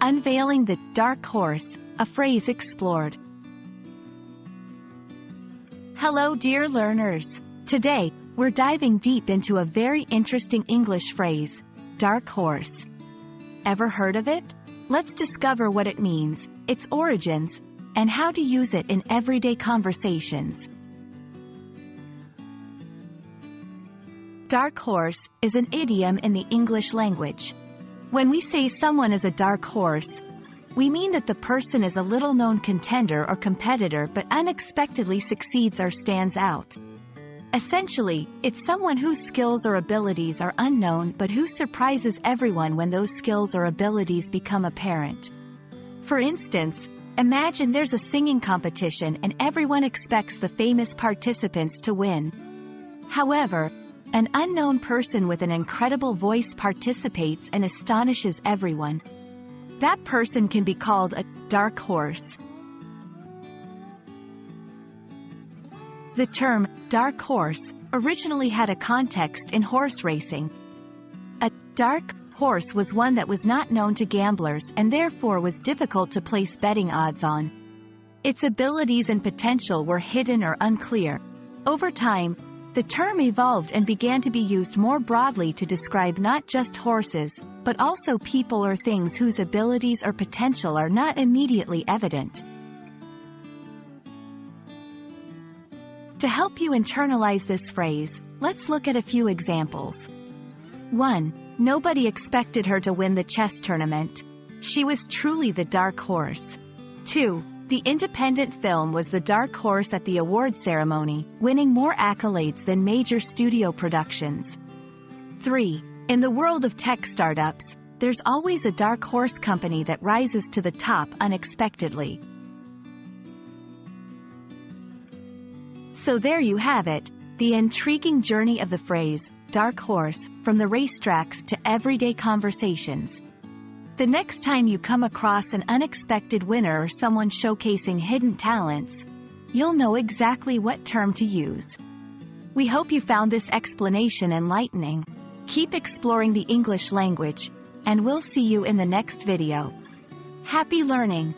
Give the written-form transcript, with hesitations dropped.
Unveiling the Dark Horse, a phrase explored. Hello dear learners. Today, we're diving deep into a very interesting English phrase, dark horse. Ever heard of it? Let's discover what it means, its origins, and how to use it in everyday conversations. Dark horse is an idiom in the English language. When we say someone is a dark horse, we mean that the person is a little-known contender or competitor but unexpectedly succeeds or stands out. Essentially, it's someone whose skills or abilities are unknown but who surprises everyone when those skills or abilities become apparent. For instance, imagine there's a singing competition and everyone expects the famous participants to win. However, an unknown person with an incredible voice participates and astonishes everyone. That person can be called a dark horse. The term dark horse originally had a context in horse racing. A dark horse was one that was not known to gamblers and therefore was difficult to place betting odds on. Its abilities and potential were hidden or unclear. Over time, the term evolved and began to be used more broadly to describe not just horses, but also people or things whose abilities or potential are not immediately evident. To help you internalize this phrase, let's look at a few examples. 1. Nobody expected her to win the chess tournament. She was truly the dark horse. 2. The independent film was the dark horse at the award ceremony, winning more accolades than major studio productions. 3. In the world of tech startups, there's always a dark horse company that rises to the top unexpectedly. So there you have it, the intriguing journey of the phrase, dark horse, from the racetracks to everyday conversations. The next time you come across an unexpected winner or someone showcasing hidden talents, you'll know exactly what term to use. We hope you found this explanation enlightening. Keep exploring the English language, and we'll see you in the next video. Happy learning!